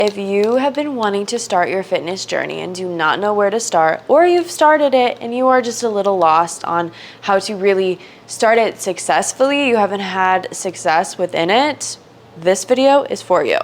If you have been wanting to start your fitness journey and do not know where to start, or you've started it and you are just a little lost on how to really start it successfully, you haven't had success within it, this video is for you.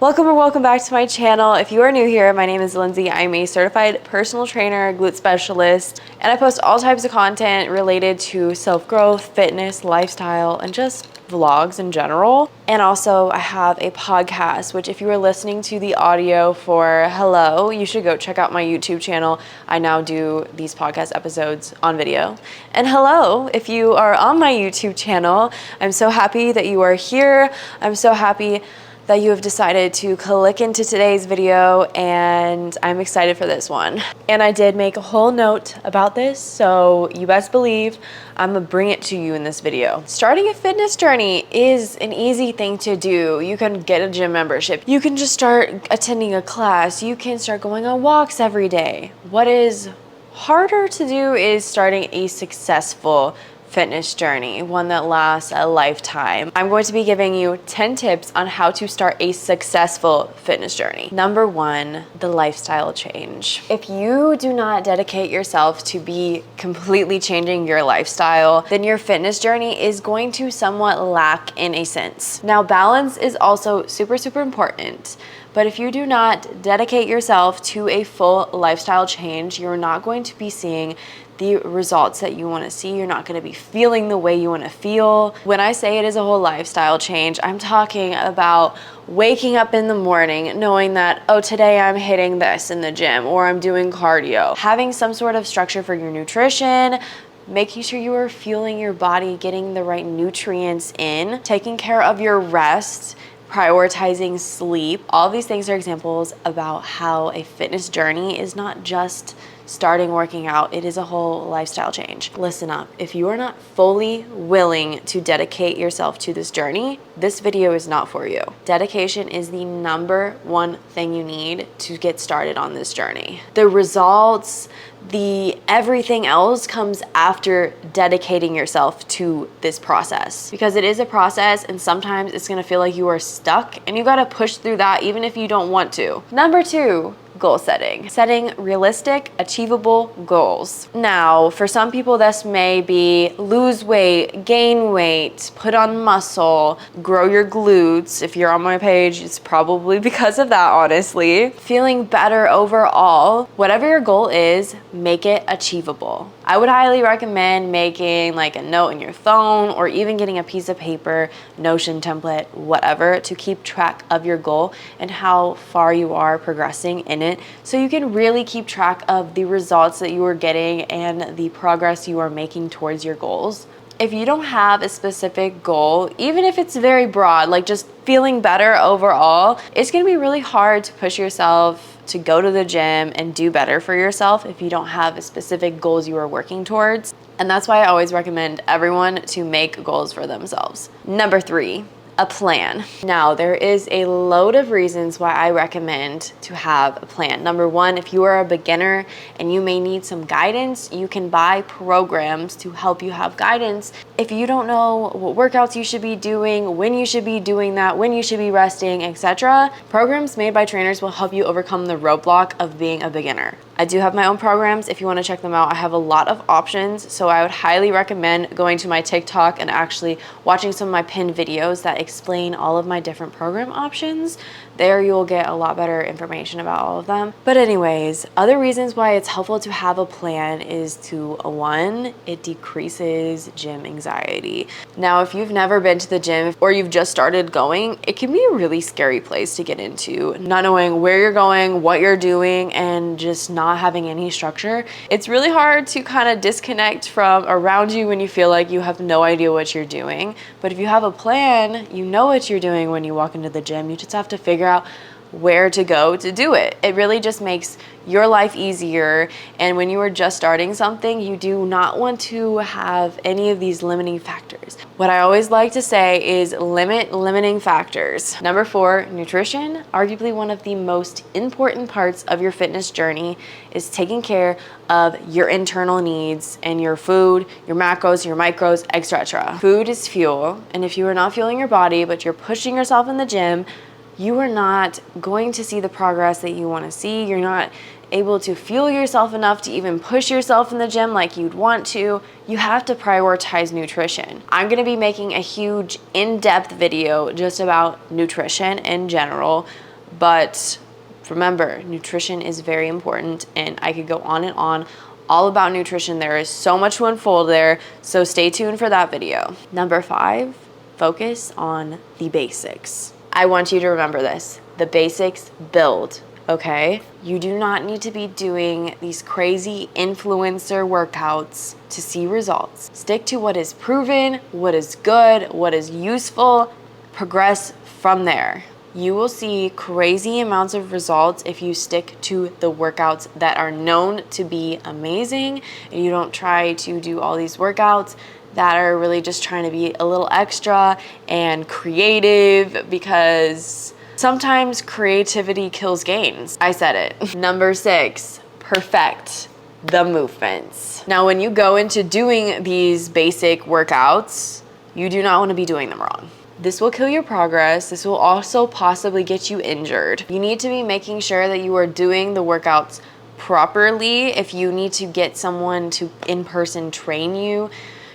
Welcome or welcome back to my channel. If you are new here, my name is Lindsay. I'm a certified personal trainer, glute specialist, and I post all types of content related to self-growth, fitness, lifestyle, and just vlogs in general. And also I have a podcast, which if you are listening to the audio for hello, you should go check out my YouTube channel. I now do these podcast episodes on video. And hello, if you are on my YouTube channel, I'm so happy that you are here. I'm so happy that you have decided to click into today's video, and I'm excited for this one. And I did make a whole note about this, so you best believe I'm gonna bring it to you in this video. Starting a fitness journey is an easy thing to do. You can get a gym membership. You can just start attending a class. You can start going on walks every day. What is harder to do is starting a successful fitness journey, one that lasts a lifetime. I'm going to be giving you 10 tips on how to start a successful fitness journey. Number one, the lifestyle change. If you do not dedicate yourself to be completely changing your lifestyle, then your fitness journey is going to somewhat lack in a sense. Now, balance is also super important. But if you do not dedicate yourself to a full lifestyle change, you're not going to be seeing the results that you want to see. You're not going to be feeling the way you want to feel. When I say it is a whole lifestyle change, I'm talking about waking up in the morning knowing that, oh, today I'm hitting this in the gym or I'm doing cardio. Having some sort of structure for your nutrition, making sure you are fueling your body, getting the right nutrients in, taking care of your rest, prioritizing sleep. All these things are examples about how a fitness journey is not just starting working out, it is a whole lifestyle change. Listen up, if you are not fully willing to dedicate yourself to this journey, this video is not for you. Dedication is the number one thing you need to get started on this journey. The results, the everything else comes after dedicating yourself to this process, because it is a process and sometimes it's gonna feel like you are stuck and you gotta push through that even if you don't want to. Number two, goal setting. Setting realistic, achievable goals. Now, for some people, this may be lose weight, gain weight, put on muscle, grow your glutes. If you're on my page, it's probably because of that, honestly. Feeling better overall. Whatever your goal is, make it achievable. I would highly recommend making like a note in your phone or even getting a piece of paper, Notion template, whatever, to keep track of your goal and how far you are progressing in it, so you can really keep track of the results that you are getting and the progress you are making towards your goals. If you don't have a specific goal, even if it's very broad, like just feeling better overall, it's gonna be really hard to push yourself to go to the gym and do better for yourself if you don't have a specific goals you are working towards. And that's why I always recommend everyone to make goals for themselves. Number three, a plan. Now, there is a load of reasons why I recommend to have a plan. Number one, if you are a beginner and you may need some guidance, you can buy programs to help you have guidance. If you don't know what workouts you should be doing, when you should be doing that, when you should be resting, etc., programs made by trainers will help you overcome the roadblock of being a beginner. I do have my own programs. If you want to check them out, I have a lot of options. So I would highly recommend going to my TikTok and actually watching some of my pinned videos that explain all of my different program options. There you'll get a lot better information about all of them. But anyways, other reasons why it's helpful to have a plan is to, one, it decreases gym anxiety. Now, if you've never been to the gym or you've just started going, it can be a really scary place to get into. Not knowing where you're going, what you're doing, and just not having any structure. It's really hard to kind of disconnect from around you when you feel like you have no idea what you're doing. But if you have a plan, you know what you're doing when you walk into the gym. You just have to figure out where to go to do it. It really just makes your life easier. And when you are just starting something, you do not want to have any of these limiting factors. What I always like to say is limit limiting factors. Number 4, nutrition. Arguably one of the most important parts of your fitness journey is taking care of your internal needs and your food, your macros, your micros, etc. Food is fuel. And if you are not fueling your body, but you're pushing yourself in the gym, you are not going to see the progress that you want to see. You're not able to fuel yourself enough to even push yourself in the gym like you'd want to. You have to prioritize nutrition. I'm going to be making a huge in-depth video just about nutrition in general, but remember, nutrition is very important, and I could go on and on all about nutrition. There is so much to unfold there, so stay tuned for that video. Number 5, focus on the basics. I want you to remember this. The basics build. Okay? You do not need to be doing these crazy influencer workouts to see results. Stick to what is proven, what is good, what is useful. Progress from there. You will see crazy amounts of results if you stick to the workouts that are known to be amazing, and you don't try to do all these workouts that are really just trying to be a little extra and creative, because sometimes creativity kills gains. I said it. Number 6, perfect the movements. Now, when you go into doing these basic workouts, you do not want to be doing them wrong. This will kill your progress. This will also possibly get you injured. You need to be making sure that you are doing the workouts properly. If you need to get someone to in-person train you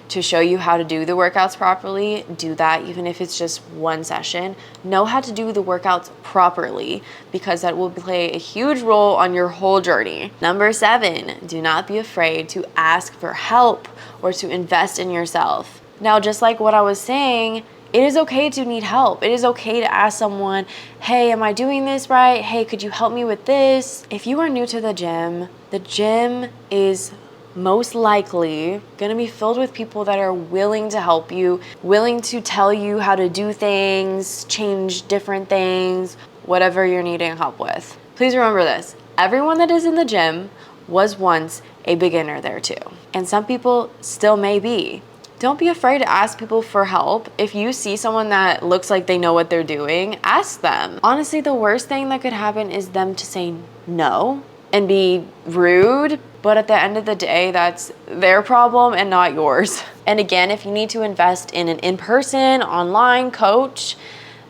to show you how to do the workouts properly, do that. Even if it's just one session, know how to do the workouts properly, because that will play a huge role on your whole journey. Number 7, do not be afraid to ask for help or to invest in yourself. Now, just like what I was saying, it is okay to need help. It is okay to ask someone, hey, am I doing this right? Hey, could you help me with this? If you are new to the gym is most likely going to be filled with people that are willing to help you, willing to tell you how to do things, change different things, whatever you're needing help with. Please remember this. Everyone that is in the gym was once a beginner there too. And some people still may be. Don't be afraid to ask people for help. If you see someone that looks like they know what they're doing, ask them. Honestly, the worst thing that could happen is them to say no and be rude, but at the end of the day, that's their problem and not yours. And again, if you need to invest in an in-person, online coach,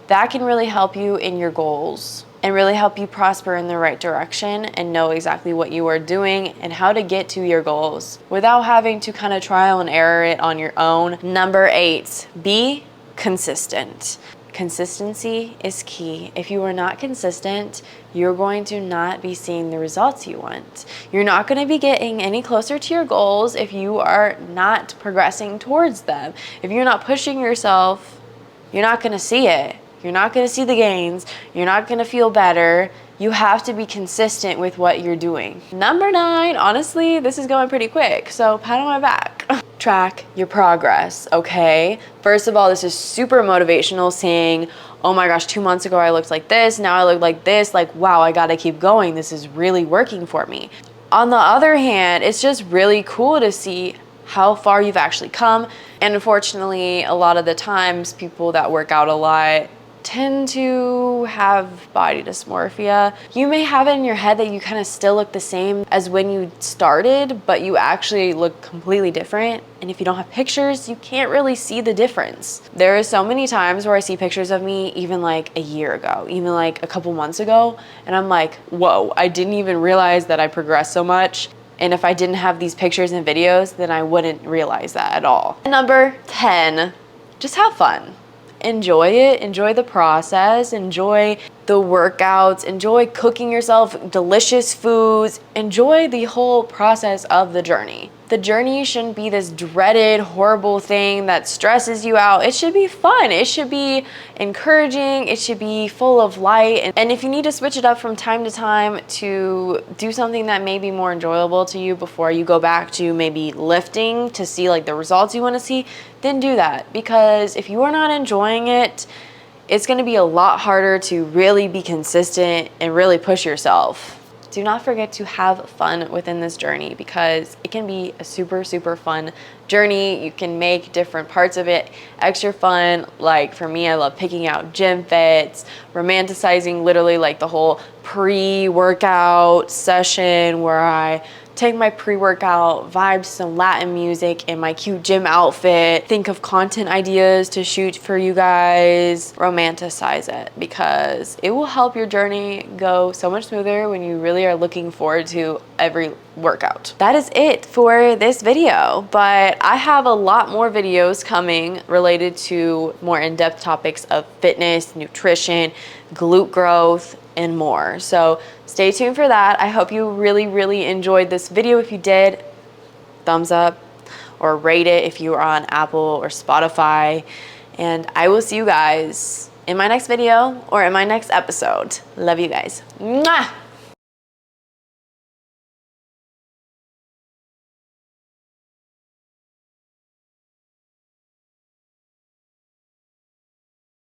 that can really help you in your goals and really help you prosper in the right direction and know exactly what you are doing and how to get to your goals without having to kind of trial and error it on your own. Number 8, be consistent. Consistency is key. If you are not consistent, you're going to not be seeing the results you want. You're not going to be getting any closer to your goals if you are not progressing towards them. If you're not pushing yourself, you're not going to see it. You're not going to see the gains. You're not going to feel better. You have to be consistent with what you're doing. Number 9, honestly, this is going pretty quick, so pat on my back. Track your progress, okay? First of all, this is super motivational, saying, oh my gosh, 2 months ago I looked like this, now I look like this, like, wow, I gotta keep going. This is really working for me. On the other hand, it's just really cool to see how far you've actually come. And unfortunately, a lot of the times, people that work out a lot tend to have body dysmorphia. You may have it in your head that you kind of still look the same as when you started, but you actually look completely different. And if you don't have pictures, you can't really see the difference. There are so many times where I see pictures of me even like a year ago, even like a couple months ago, and I'm like, whoa, I didn't even realize that I progressed so much. And if I didn't have these pictures and videos, then I wouldn't realize that at all. And number 10, just have fun. Enjoy it, enjoy the process, enjoy the workouts, enjoy cooking yourself delicious foods, enjoy the whole process of the journey. The journey shouldn't be this dreaded, horrible thing that stresses you out. It should be fun. It should be encouraging. It should be full of light. And if you need to switch it up from time to time to do something that may be more enjoyable to you before you go back to maybe lifting to see like the results you want to see, then do that. Because if you are not enjoying it, it's going to be a lot harder to really be consistent and really push yourself. Do not forget to have fun within this journey, because it can be a super, super fun journey. You can make different parts of it extra fun. Like for me, I love picking out gym fits, romanticizing literally like the whole pre-workout session where I take my pre-workout, vibe to some Latin music in my cute gym outfit, think of content ideas to shoot for you guys, romanticize it, because it will help your journey go so much smoother when you really are looking forward to every workout. That is it for this video, but I have a lot more videos coming related to more in-depth topics of fitness, nutrition, glute growth, and more. So stay tuned for that. I hope you really enjoyed this video. If you did, thumbs up or rate it if you are on Apple or Spotify. And I will see you guys in my next video or in my next episode. Love you guys. Mwah!